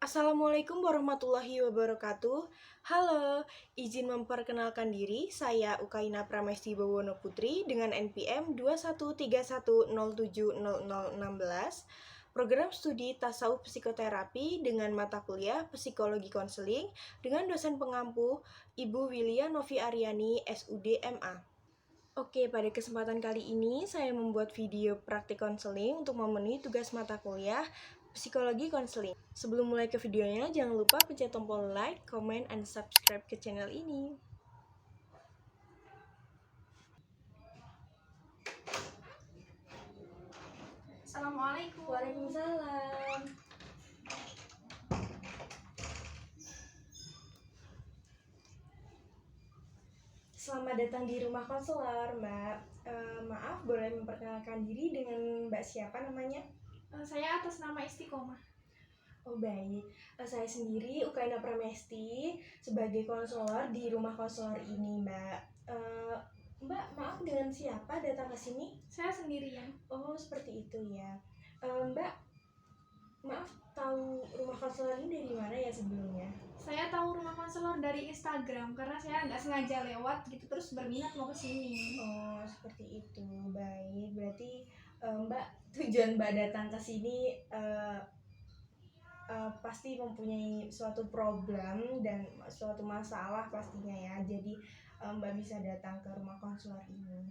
Assalamualaikum warahmatullahi wabarakatuh. Halo, izin memperkenalkan diri, saya Ukaina Pramesti Bawono Putri dengan NPM 2131070016, program studi Tasawuf Psikoterapi dengan mata kuliah Psikologi Konseling dengan dosen pengampu Ibu Wilia Novi Aryani, SUD MA. Oke, pada kesempatan kali ini saya membuat video praktik konseling untuk memenuhi tugas mata kuliah Psikologi Konseling. Sebelum mulai ke videonya, jangan lupa pencet tombol like, comment, and subscribe ke channel ini. Assalamualaikum. Waalaikumsalam. Selamat datang di rumah konselor, Mbak. Maaf, boleh memperkenalkan diri dengan Mbak siapa namanya? Saya atas nama Istiqomah. Oh baik, saya sendiri Ukaina Pramesti sebagai konselor di rumah konselor ini, Mbak. Mbak, maaf, dengan siapa datang ke sini? Saya sendirian. Oh, seperti itu ya. Mbak, maaf, tahu rumah konselor ini dari mana ya sebelumnya? Saya tahu rumah konselor dari Instagram karena saya nggak sengaja lewat gitu terus berminat mau ke sini. Oh, seperti itu. Baik, berarti Mbak, tujuan Mbak datang ke sini pasti mempunyai suatu problem dan suatu masalah pastinya ya. Jadi Mbak bisa datang ke rumah konselor ini.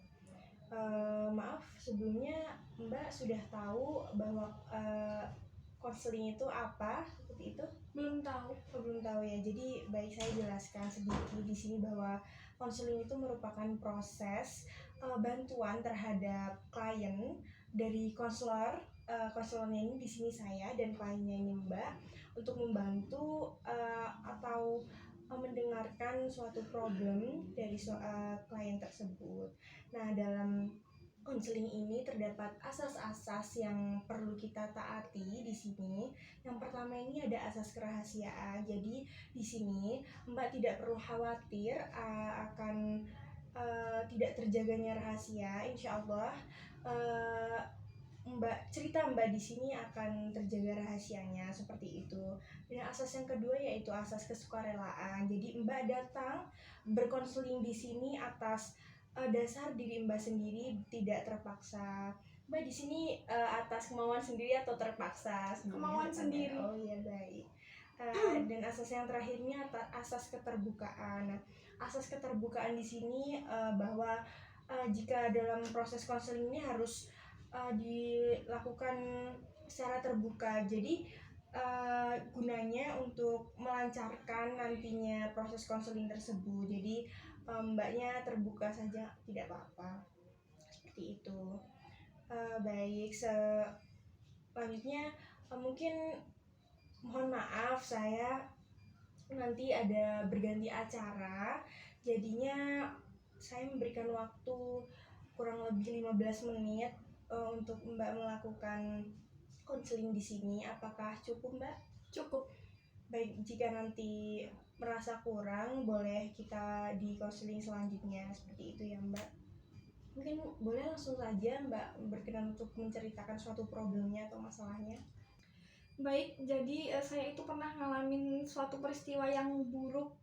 Maaf, sebelumnya Mbak sudah tahu bahwa konseling itu apa seperti itu? Belum tahu. Belum tahu ya. Jadi baik, saya jelaskan sedikit di sini bahwa konseling itu merupakan proses bantuan terhadap klien dari konselor. Konselornya ini di sini saya dan kliennya ini Mbak, untuk membantu atau mendengarkan suatu problem dari klien tersebut. Nah, dalam konseling ini terdapat asas-asas yang perlu kita taati di sini. Yang pertama ini ada asas kerahasiaan. Jadi di sini Mbak tidak perlu khawatir akan tidak terjaganya rahasia. Insya Allah cerita Mbak di sini akan terjaga rahasianya seperti itu. Dan asas yang kedua yaitu asas kesukarelaan. Jadi Mbak datang berkonseling di sini atas dasar diri Mbak sendiri, tidak terpaksa. Mbak di sini atas kemauan sendiri atau terpaksa? Kemauan sendiri. Oh iya, baik. Dan asas yang terakhirnya asas keterbukaan. Nah, asas keterbukaan di sini bahwa jika dalam proses konseling ini harus dilakukan secara terbuka. Jadi gunanya untuk melancarkan nantinya proses konseling tersebut. Jadi Mbaknya terbuka saja, tidak apa-apa. Seperti itu. Baik, selanjutnya mungkin mohon maaf, saya nanti ada berganti acara. Jadinya saya memberikan waktu kurang lebih 15 menit untuk Mbak melakukan konseling di sini. Apakah cukup, Mbak? Cukup. Baik, jika nanti merasa kurang, boleh kita di konseling selanjutnya. Seperti itu ya, Mbak. Mungkin boleh langsung saja Mbak berkenan untuk menceritakan suatu problemnya atau masalahnya. Baik, jadi saya itu pernah ngalamin suatu peristiwa yang buruk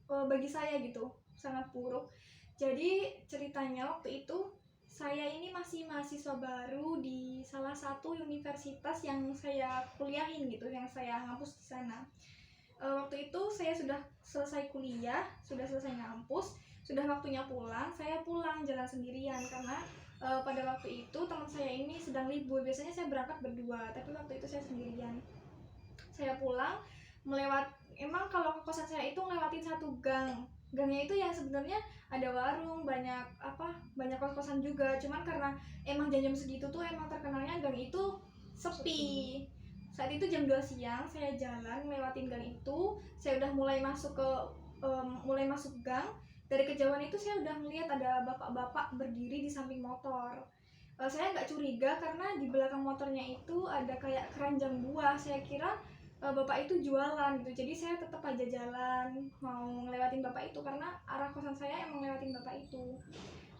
bagi saya gitu, sangat buruk. Jadi ceritanya waktu itu saya ini masih mahasiswa baru di salah satu universitas yang saya kuliahin gitu, yang saya ngampus di sana. Waktu itu saya sudah selesai kuliah, sudah selesai ngampus, sudah waktunya pulang. Saya pulang jalan sendirian karena pada waktu itu teman saya ini sedang libur. Biasanya saya berangkat berdua, tapi waktu itu saya sendirian. Saya pulang emang kalau ke kosan saya itu ngelewatin satu gang. Gangnya itu yang sebenarnya ada warung, banyak kos-kosan juga. Cuman karena emang jam-jam segitu tuh emang terkenalnya gang itu sepi. Saat itu jam 2 siang, saya jalan melewatin gang itu. Saya udah mulai masuk gang. Dari kejauhan itu saya udah melihat ada bapak-bapak berdiri di samping motor. Saya nggak curiga karena di belakang motornya itu ada kayak keranjang buah. Saya kira bapak itu jualan gitu. Jadi saya tetap aja jalan mau ngelewatin bapak itu karena arah kosan saya emang ngelewatin bapak itu.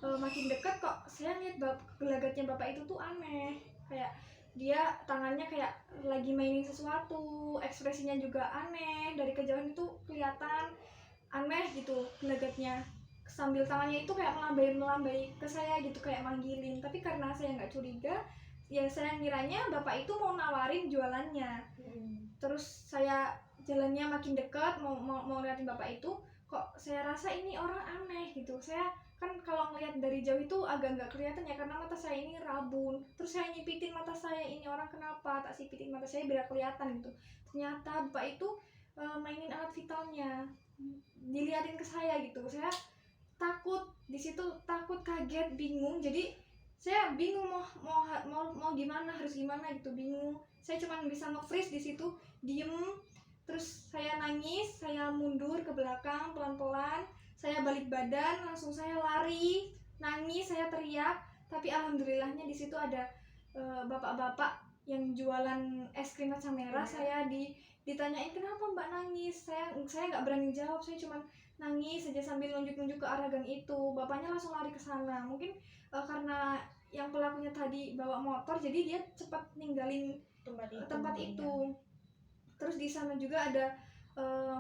Makin dekat kok saya lihat gelagatnya bapak itu tuh aneh. Kayak dia tangannya kayak lagi mainin sesuatu, ekspresinya juga aneh, dari kejauhan itu kelihatan aneh gitu gelagatnya, sambil tangannya itu kayak melambai ke saya gitu, kayak manggilin. Tapi karena saya nggak curiga, ya saya ngiranya bapak itu mau nawarin jualannya. Terus saya jalannya makin dekat, mau ngeliatin bapak itu, kok saya rasa ini orang aneh gitu. Saya kan kalau ngeliat dari jauh itu agak nggak kelihatan ya, karena mata saya ini rabun. Terus saya nyipitin mata saya, ini orang kenapa, tak sipitin mata saya biar kelihatan gitu. Ternyata bapak itu mainin alat vitalnya, diliatin ke saya gitu. Saya takut di situ, takut, kaget, bingung. Jadi saya bingung mau gimana, harus gimana gitu, bingung. Saya cuma bisa nge-freeze di situ, diem. Terus saya nangis, saya mundur ke belakang pelan-pelan, saya balik badan, langsung saya lari, nangis, saya teriak. Tapi alhamdulillahnya di situ ada bapak-bapak yang jualan es krim kacang merah. Saya ditanyain kenapa mbak nangis. Saya nggak berani jawab, saya cuma nangis saja sambil nunjuk-nunjuk ke arah gang itu. Bapaknya langsung lari ke sana. Mungkin karena yang pelakunya tadi bawa motor, jadi dia cepat ninggalin tempat itu. Terus di sana juga ada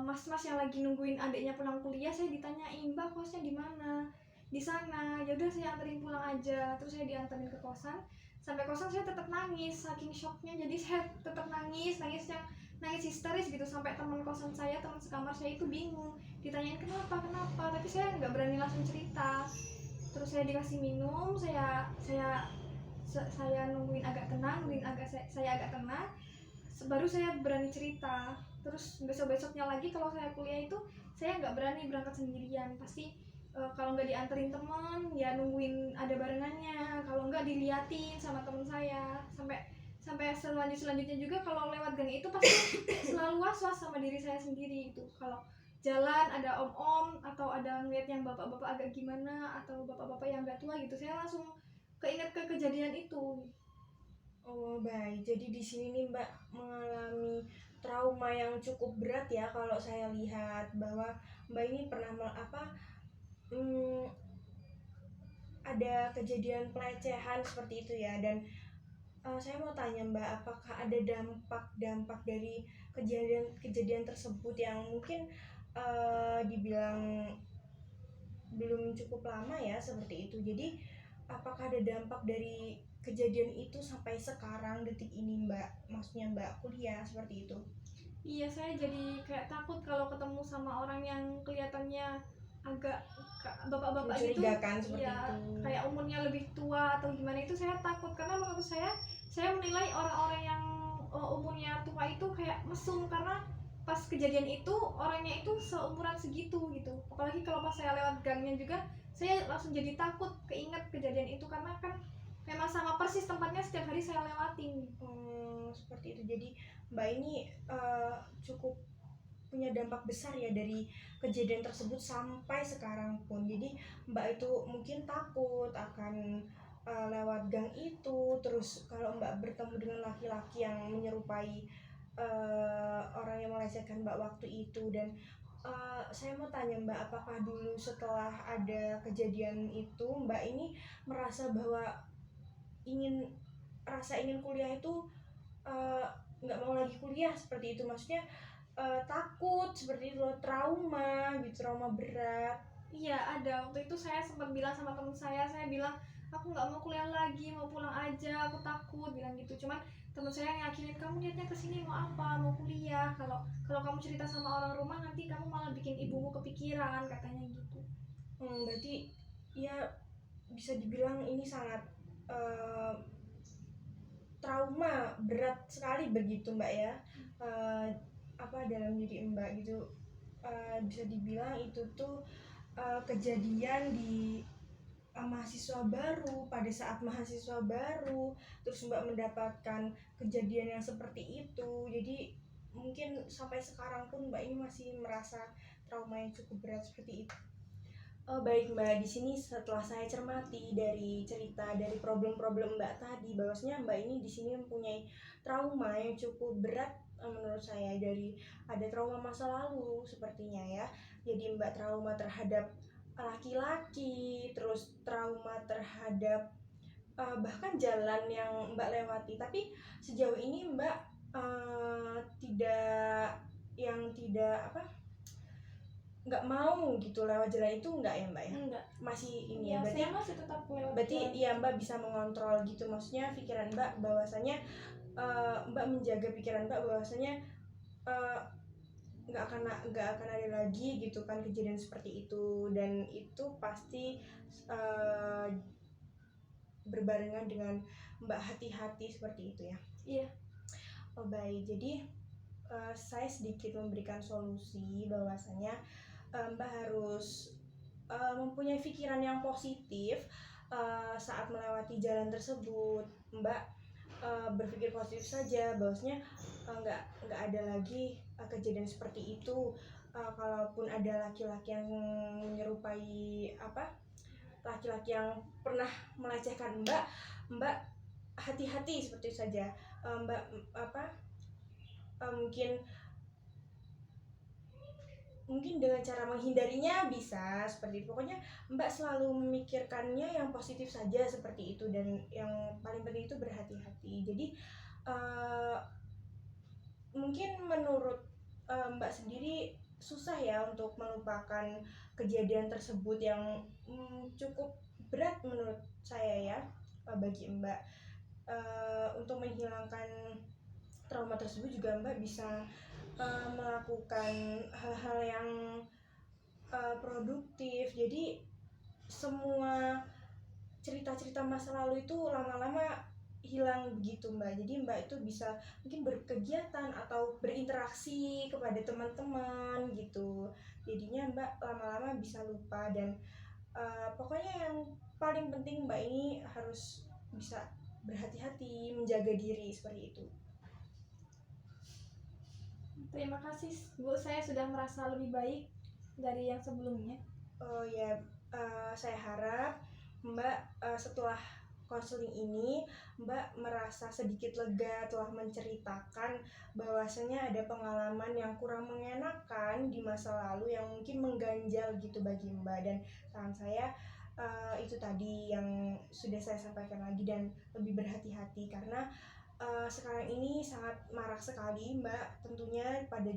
mas-mas yang lagi nungguin adiknya pulang kuliah. Saya ditanyain, mbak kosnya di mana? Di sana. Ya udah saya anterin pulang aja. Terus saya dianterin ke kosan. Sampai kosan saya tetap nangis saking shocknya. Jadi saya tetap nangis yang nangis histeris gitu, sampai teman kosan saya, teman sekamar saya itu bingung, ditanyain kenapa, tapi saya nggak berani langsung cerita. Terus saya dikasih minum, saya nungguin agak tenang, saya agak tenang, baru saya berani cerita. Terus besok-besoknya lagi kalau saya kuliah itu saya nggak berani berangkat sendirian, pasti kalau nggak dianterin teman ya nungguin ada barengannya, kalau nggak diliatin sama teman saya. Sampai selanjutnya juga kalau lewat gang itu pasti selalu was-was sama diri saya sendiri itu. Kalau jalan ada om-om atau ada ngeliat yang bapak-bapak agak gimana atau bapak-bapak yang agak tua gitu, saya langsung keinget ke kejadian itu. Oh baik, jadi di sini nih Mbak mengalami trauma yang cukup berat ya, kalau saya lihat bahwa Mbak ini pernah ada kejadian pelecehan seperti itu ya. Dan saya mau tanya Mbak, apakah ada dampak dari kejadian tersebut yang mungkin dibilang belum cukup lama ya seperti itu. Jadi apakah ada dampak dari kejadian itu sampai sekarang detik ini Mbak? Maksudnya Mbak kuliah seperti itu? Iya, saya jadi kayak takut kalau ketemu sama orang yang kelihatannya agak bapak-bapak gitu. Mencurigakan seperti Iya, itu. kayak umurnya lebih tua atau gimana itu saya takut, karena menurut saya menilai orang-orang yang umurnya tua itu kayak mesum, karena pas kejadian itu orangnya itu seumuran segitu gitu. Apalagi kalau pas saya lewat gangnya juga, saya langsung jadi takut, keinget kejadian itu, karena kan memang sama persis tempatnya setiap hari saya lewatin. Seperti itu. Jadi Mbak ini cukup punya dampak besar ya dari kejadian tersebut sampai sekarang pun. Jadi Mbak itu mungkin takut akan lewat gang itu. Terus kalau Mbak bertemu dengan laki-laki yang menyerupai orang yang melecehkan Mbak waktu itu. Dan saya mau tanya Mbak, apakah dulu setelah ada kejadian itu Mbak ini merasa bahwa ingin kuliah itu eh, nggak mau lagi kuliah seperti itu? Maksudnya takut seperti itu, trauma gitu, trauma berat? Iya, ada. Waktu itu saya sempat bilang sama teman saya bilang aku nggak mau kuliah lagi, mau pulang aja, aku takut, bilang gitu. Cuman teman saya yakinin, kamu niatnya kesini mau apa, mau kuliah. Kalau kamu cerita sama orang rumah nanti kamu malah bikin ibumu kepikiran, katanya gitu. Berarti ya bisa dibilang ini sangat eh, trauma berat sekali begitu Mbak ya. Dalam diri Mbak gitu, bisa dibilang itu tuh kejadian di mahasiswa baru, pada saat mahasiswa baru, terus Mbak mendapatkan kejadian yang seperti itu. Jadi mungkin sampai sekarang pun Mbak ini masih merasa trauma yang cukup berat seperti itu. Baik Mbak, di sini setelah saya cermati dari cerita, dari problem-problem Mbak tadi, bahwasanya Mbak ini di sini mempunyai trauma yang cukup berat menurut saya. Dari ada trauma masa lalu sepertinya ya. Jadi Mbak trauma terhadap laki-laki, terus trauma terhadap bahkan jalan yang Mbak lewati. Tapi sejauh ini Mbak tidak nggak mau gitu lewat jalan itu, nggak ya Mbak ya? Enggak. Masih ini Ya, ya, berarti saya masih tetap lewat berarti jalan. ya Mbak bisa mengontrol gitu, maksudnya pikiran Mbak bahwasanya Mbak menjaga pikiran Mbak bahwasanya eh, nggak akan ada lagi gitu kan kejadian seperti itu, dan itu pasti eh, berbarengan dengan Mbak hati-hati seperti itu ya. Iya. Oh baik, jadi saya sedikit memberikan solusi bahwasanya Mbak harus mempunyai pikiran yang positif saat melewati jalan tersebut. Mbak berpikir positif saja bahwasanya nggak ada lagi kejadian seperti itu. Kalaupun ada laki-laki yang menyerupai laki-laki yang pernah melecehkan Mbak hati-hati seperti itu saja. Mbak mungkin dengan cara menghindarinya bisa seperti itu. Pokoknya Mbak selalu memikirkannya yang positif saja seperti itu, dan yang paling penting itu berhati-hati. Jadi mungkin menurut Mbak sendiri susah ya untuk melupakan kejadian tersebut yang cukup berat menurut saya ya. Bagi Mbak untuk menghilangkan trauma tersebut juga Mbak bisa melakukan hal-hal yang produktif. Jadi semua cerita-cerita masa lalu itu lama-lama hilang begitu Mbak. Jadi Mbak itu bisa mungkin berkegiatan atau berinteraksi kepada teman-teman gitu. Jadinya Mbak lama-lama bisa lupa, dan pokoknya yang paling penting Mbak ini harus bisa berhati-hati, menjaga diri seperti itu. Terima kasih Bu, saya sudah merasa lebih baik dari yang sebelumnya. Oh ya, saya harap Mbak setelah konseling ini Mbak merasa sedikit lega telah menceritakan bahwasanya ada pengalaman yang kurang mengenakan di masa lalu yang mungkin mengganjal gitu bagi Mbak. Dan saran saya itu tadi yang sudah saya sampaikan lagi, dan lebih berhati-hati karena sekarang ini sangat marak sekali Mbak, tentunya pada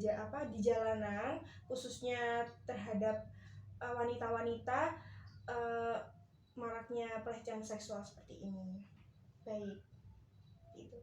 di jalanan, khususnya terhadap wanita-wanita, maraknya pelecehan seksual seperti ini. Baik, itu.